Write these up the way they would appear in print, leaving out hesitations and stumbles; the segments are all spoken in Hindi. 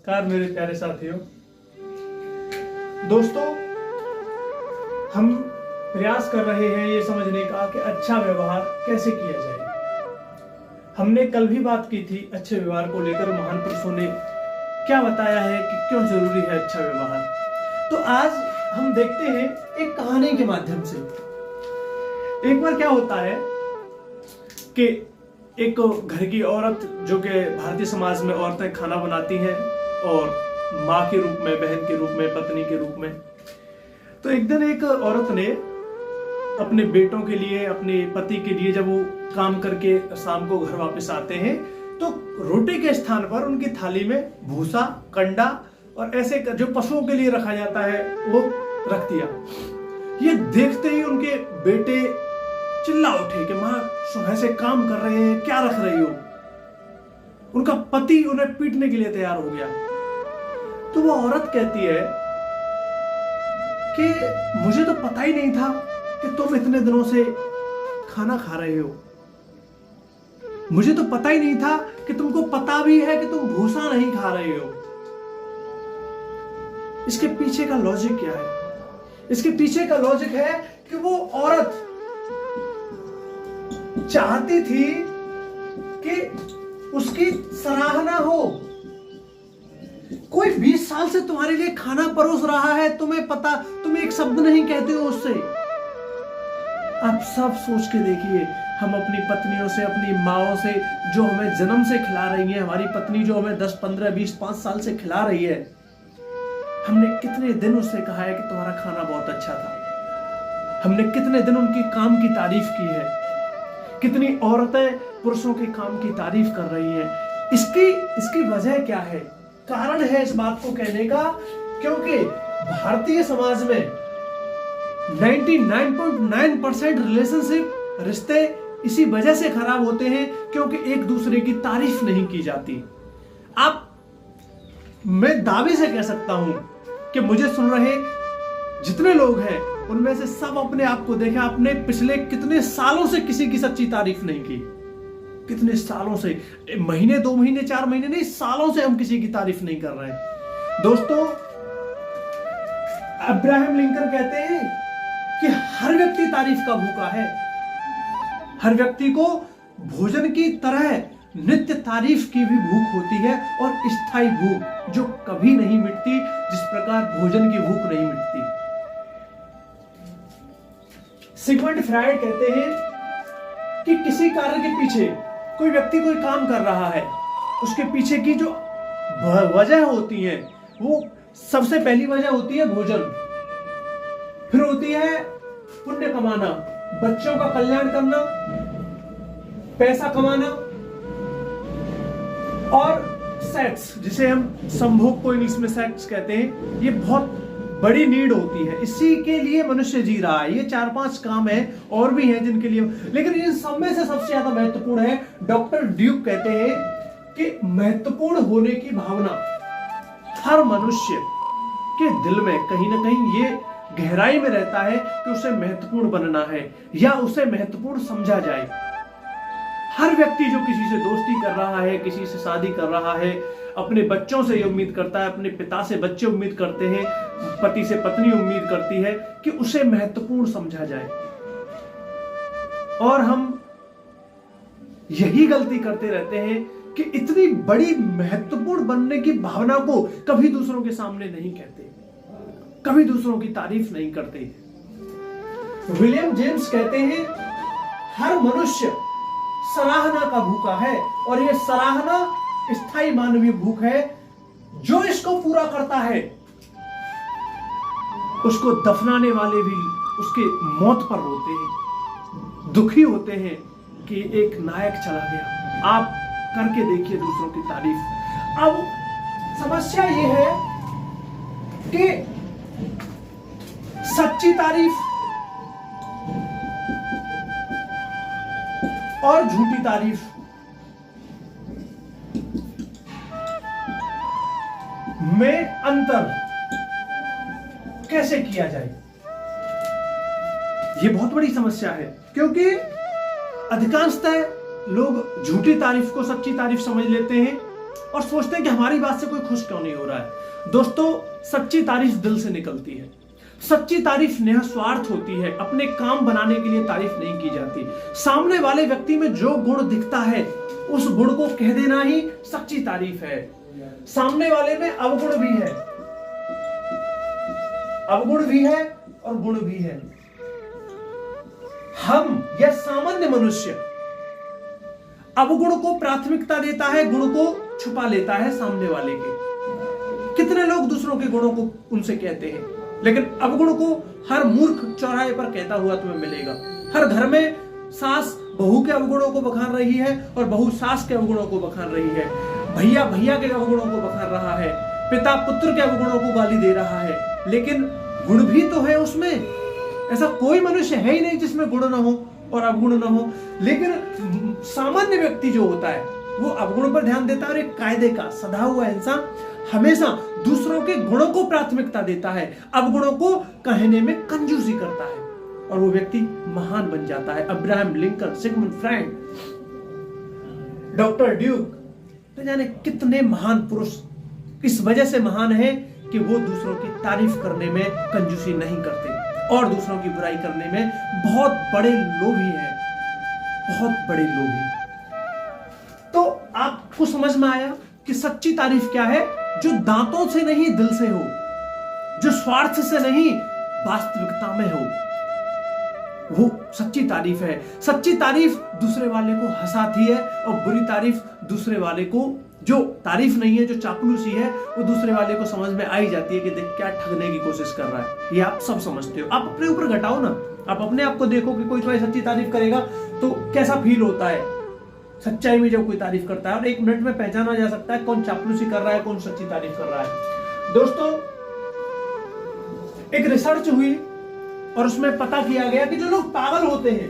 नमस्कार मेरे प्यारे साथियों। दोस्तों, हम प्रयास कर रहे हैं ये समझने का कि अच्छा व्यवहार कैसे किया जाए। हमने कल भी बात की थी अच्छे व्यवहार को लेकर। महान पुरुषों ने क्या बताया है कि क्यों जरूरी है अच्छा व्यवहार। तो आज हम देखते हैं एक कहानी के माध्यम से। एक बार क्या होता है कि एक घर की औरत, जो कि भारतीय समाज में औरतें खाना बनाती हैं और माँ के रूप में, बहन के रूप में, पत्नी के रूप में। तो एक दिन एक औरत ने अपने बेटों के लिए, अपने पति के लिए, जब वो काम करके शाम को घर वापस आते हैं तो रोटी के स्थान पर उनकी थाली में भूसा, कंडा और ऐसे जो पशुओं के लिए रखा जाता है वो रख दिया। ये देखते ही उनके बेटे चिल्ला उठे कि माँ सुबह से काम कर रहे हैं, क्या रख रही हो। उनका पति उन्हें पीटने के लिए तैयार हो गया। तो वो औरत कहती है कि मुझे तो पता ही नहीं था कि तुम इतने दिनों से खाना खा रहे हो। मुझे तो पता ही नहीं था कि तुमको पता भी है कि तुम भूसा नहीं खा रहे हो। इसके पीछे का लॉजिक क्या है? इसके पीछे का लॉजिक है कि वो औरत चाहती थी कि उसकी सराहना हो। कोई 20 साल से तुम्हारे लिए खाना परोस रहा है, तुम्हें पता, तुम एक शब्द नहीं कहते हो उससे। आप सब सोच के देखिए, हम अपनी पत्नियों से, अपनी माओं से, जो हमें जन्म से खिला रही है, हमारी पत्नी जो हमें 10, 15, 20, 5 साल से खिला रही है, हमने कितने दिन उससे कहा है कि तुम्हारा खाना बहुत अच्छा था। हमने कितने दिन उनकी काम की तारीफ की है। कितनी औरतें पुरुषों के काम की तारीफ कर रही हैं। इसकी वजह क्या है? कारण है इस बात को कहने का, क्योंकि भारतीय समाज में 99.9% रिलेशनशिप, रिश्ते इसी वजह से खराब होते हैं क्योंकि एक दूसरे की तारीफ नहीं की जाती। मैं दावे से कह सकता हूं कि मुझे सुन रहे जितने लोग हैं उनमें से सब अपने आप को देखें, आपने पिछले कितने सालों से किसी की सच्ची तारीफ नहीं की। कितने सालों से, महीने, 2 महीने, 4 महीने नहीं, सालों से हम किसी की तारीफ नहीं कर रहे हैं। दोस्तों, अब्राहम लिंकन कहते हैं कि हर व्यक्ति तारीफ का भूखा है। हर व्यक्ति को भोजन की तरह नित्य तारीफ की भी भूख होती है, और स्थायी भूख जो कभी नहीं मिटती, जिस प्रकार भोजन की भूख नहीं मिटती। सिगमंड फ्रायड कहते हैं कि किसी कार्य के पीछे कोई व्यक्ति कोई काम कर रहा है, उसके पीछे की जो वजह होती है, वो सबसे पहली वजह होती है भोजन, फिर होती है पुण्य कमाना, बच्चों का कल्याण करना, पैसा कमाना, और सेक्स, जिसे हम संभोग को इंग्लिश में सेक्स कहते हैं। ये बहुत बड़ी नीड होती है, इसी के लिए मनुष्य जी रहा है। ये 4-5 काम है, और भी हैं जिनके लिए, लेकिन इन सब में से सबसे ज्यादा महत्वपूर्ण है, डॉक्टर ड्यूक कहते हैं कि महत्वपूर्ण होने की भावना हर मनुष्य के दिल में कहीं ना कहीं ये गहराई में रहता है कि उसे महत्वपूर्ण बनना है या उसे महत्वपूर्ण समझा जाए। हर व्यक्ति जो किसी से दोस्ती कर रहा है, किसी से शादी कर रहा है, अपने बच्चों से ये उम्मीद करता है, अपने पिता से बच्चे उम्मीद करते हैं, पति से पत्नी उम्मीद करती है कि उसे महत्वपूर्ण समझा जाए। और हम यही गलती करते रहते हैं कि इतनी बड़ी महत्वपूर्ण बनने की भावना को कभी दूसरों के सामने नहीं कहते, कभी दूसरों की तारीफ नहीं करते। विलियम जेम्स कहते हैं, हर मनुष्य सराहना का भूखा है, और यह सराहना स्थायी मानवीय भूख है। जो इसको पूरा करता है उसको दफनाने वाले भी उसके मौत पर रोते हैं, दुखी होते हैं कि एक नायक चला गया। आप करके देखिए दूसरों की तारीफ। अब समस्या यह है कि सच्ची तारीफ और झूठी तारीफ में अंतर कैसे किया जाए, यह बहुत बड़ी समस्या है। क्योंकि अधिकांशतः लोग झूठी तारीफ को सच्ची तारीफ समझ लेते हैं और सोचते हैं कि हमारी बात से कोई खुश क्यों नहीं हो रहा है। दोस्तों, सच्ची तारीफ दिल से निकलती है। सच्ची तारीफ निस्वार्थ होती है, अपने काम बनाने के लिए तारीफ नहीं की जाती। सामने वाले व्यक्ति में जो गुण दिखता है उस गुण को कह देना ही सच्ची तारीफ है। सामने वाले में अवगुण भी है, अवगुण भी है और गुण भी है। हम या सामान्य मनुष्य अवगुण को प्राथमिकता देता है, गुण को छुपा लेता है सामने वाले के। कितने लोग दूसरों के गुणों को उनसे कहते हैं, लेकिन अवगुण को हर मूर्ख चौराहे पर कहता हुआ तुम्हें मिलेगा। हर घर में सास बहू के अवगुणों को बखान रही है और बहू सास के अवगुणों को बखान रही है। भैया भैया के अवगुणों को बखान रहा है, पिता पुत्र के अवगुणों को गाली दे रहा है, लेकिन गुण भी तो है उसमें। ऐसा कोई मनुष्य है ही नहीं जिसमें गुण ना हो और अवगुण ना हो। लेकिन सामान्य व्यक्ति जो होता है वो अवगुण पर ध्यान देता है और एक कायदे का सधा हुआ इंसान हमेशा दूसरों के गुणों को प्राथमिकता देता है, अवगुणों को कहने में कंजूसी करता है और वो व्यक्ति महान बन जाता है। Abraham Lincoln, Sigmund Frank, doctor Duke, तो जाने कितने महान पुरुष इस वजह से महान है कि वो दूसरों की तारीफ करने में कंजूसी नहीं करते और दूसरों की बुराई करने में बहुत बड़े लोभी हैं, बहुत बड़े लोभी। तो आपको समझ में आया कि सच्ची तारीफ क्या है? जो दांतों से नहीं दिल से हो, जो स्वार्थ से नहीं वास्तविकता में हो, वो सच्ची तारीफ है। सच्ची तारीफ दूसरे वाले को हंसाती है और बुरी तारीफ दूसरे वाले को, जो तारीफ नहीं है, जो चापलूसी है, वो दूसरे वाले को समझ में आई जाती है कि देख क्या ठगने की कोशिश कर रहा है। ये आप सब समझते हो। आप अपने ऊपर घटाओ ना, आप अपने आप को देखो कि कोई तुम्हारी सच्ची तारीफ करेगा तो कैसा फील होता है। सच्चाई में जब कोई तारीफ करता है और एक मिनट में पहचाना जा सकता है कौन चापलूसी कर रहा है, कौन सच्ची तारीफ कर रहा है। दोस्तों, एक रिसर्च हुई और उसमें पता किया गया कि जो लोग पागल होते हैं,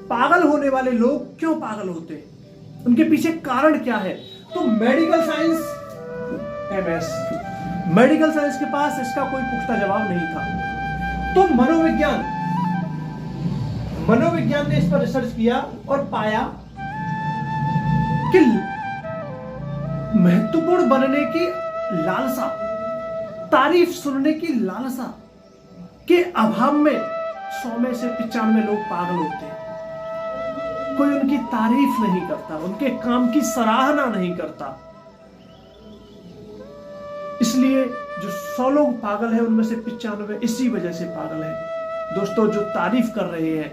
पागल होने वाले लोग क्यों पागल होते हैं, उनके पीछे कारण क्या है। तो medical science, MS medical science के पास इसका कोई पुख्ता जवाब नहीं था। तो मनोविज्ञान ने इस पर रिसर्च किया और पाया कि महत्वपूर्ण बनने की लालसा, तारीफ सुनने की लालसा के अभाव में 100 में से 95 लोग पागल होते हैं। कोई उनकी तारीफ नहीं करता, उनके काम की सराहना नहीं करता। इसलिए जो 100 लोग पागल हैं उनमें से 95 इसी वजह से पागल हैं। दोस्तों, जो तारीफ कर रहे हैं,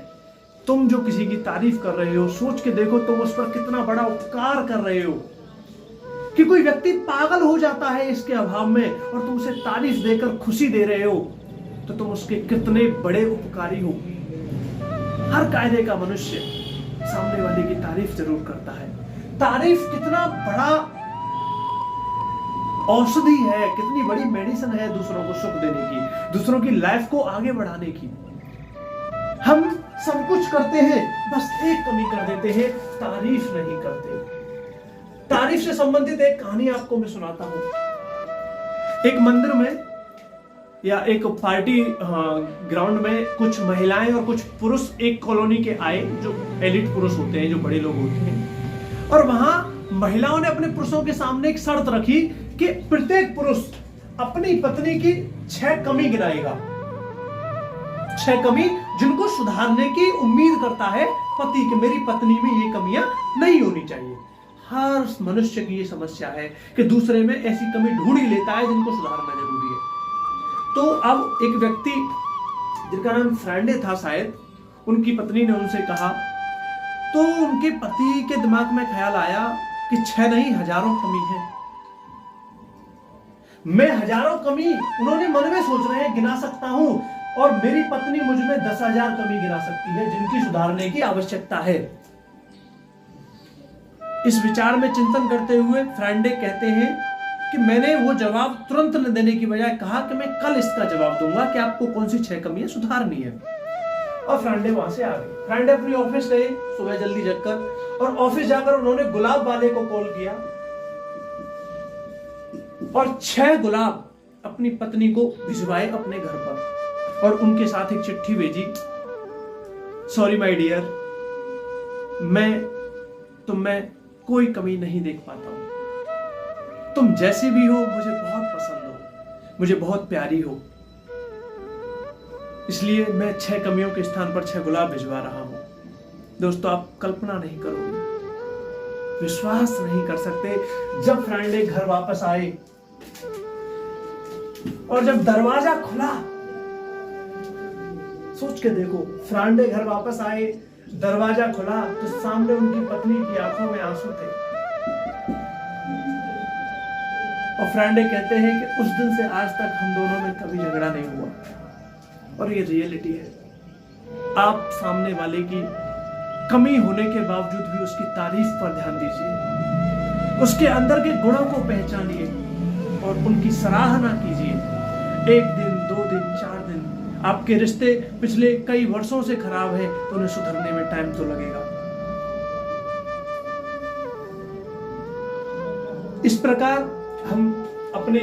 तुम जो किसी की तारीफ कर रहे हो, सोच के देखो तुम उस पर कितना बड़ा उपकार कर रहे हो कि कोई व्यक्ति पागल हो जाता है इसके अभाव में और तुम उसे तारीफ देकर खुशी दे रहे हो, तो तुम उसके कितने बड़े उपकारी हो। हर कायदे का मनुष्य सामने वाले की तारीफ जरूर करता है। तारीफ कितना बड़ा औषधि है, कितनी बड़ी मेडिसिन है दूसरों को सुख देने की, दूसरों की लाइफ को आगे बढ़ाने की। हम सब कुछ करते हैं, बस एक कमी कर देते हैं, तारीफ नहीं करते। तारीफ से संबंधित एक कहानी आपको मैं सुनाता हूं। एक मंदिर में या एक पार्टी ग्राउंड में कुछ महिलाएं और कुछ पुरुष एक कॉलोनी के आए, जो एलिट पुरुष होते हैं, जो बड़े लोग होते हैं। और वहां महिलाओं ने अपने पुरुषों के सामने एक शर्त रखी कि प्रत्येक पुरुष अपनी पत्नी की 6 कमी गिनाएगा, 6 कमी जिनको सुधारने की उम्मीद करता है पति कि मेरी पत्नी में ये कमियां नहीं होनी चाहिए। हर मनुष्य की ये समस्या है कि दूसरे में ऐसी कमी ढूंढ ही लेता है जिनको सुधारना जरूरी है। तो अब एक व्यक्ति जिनका नाम फ्रांडे था शायद, उनकी पत्नी ने उनसे कहा, तो उनके पति के दिमाग में ख्याल आया कि 6 नहीं हजारों कमी है। मैं हजारों कमी, उन्होंने मन में सोच रहे हैं, गिना सकता हूं और मेरी पत्नी मुझ में 10,000 कमी गिना सकती है जिनकी सुधारने की आवश्यकता है। इस विचार में चिंतन करते हुए फ्रांडे कहते हैं कि मैंने वो जवाब तुरंत न देने की बजाय कहा कि मैं कल इसका जवाब दूंगा कि आपको कौन सी 6 कमियां सुधारनी है। और फ्रांडे वहां से आ गए। फ्रांडे अपनी ऑफिस गए सुबह जल्दी जगकर, और ऑफिस जाकर उन्होंने गुलाब वाले को कॉल किया और 6 गुलाब अपनी पत्नी को भिजवाए अपने घर पर और उनके साथ एक चिट्ठी भेजी, सॉरी माय डियर, मैं तुम में कोई कमी नहीं देख पाता हूं, तुम जैसी भी हो मुझे बहुत पसंद हो, मुझे बहुत प्यारी हो, इसलिए मैं 6 कमियों के स्थान पर 6 गुलाब भिजवा रहा हूं। दोस्तों, आप कल्पना नहीं करोगे, विश्वास नहीं कर सकते, जब फ्रांडे घर वापस आए और जब दरवाजा खुला, सोच के देखो, फ्रांडे घर वापस आए, दरवाजा खुला तो सामने उनकी पत्नी की आंखों में आंसू थे। और फ्रांडे कहते हैं कि उस दिन से आज तक हम दोनों में कभी झगड़ा नहीं हुआ। और ये रियलिटी है। आप सामने वाले की कमी होने के बावजूद भी उसकी तारीफ पर ध्यान दीजिए, उसके अंदर के गुणों को पहचानिए और उनकी सराहना कीजिए। 1 दिन, 2 दिन, 4 दिन, आपके रिश्ते पिछले कई वर्षों से खराब है तो उन्हें सुधरने में टाइम तो लगेगा। इस प्रकार हम अपने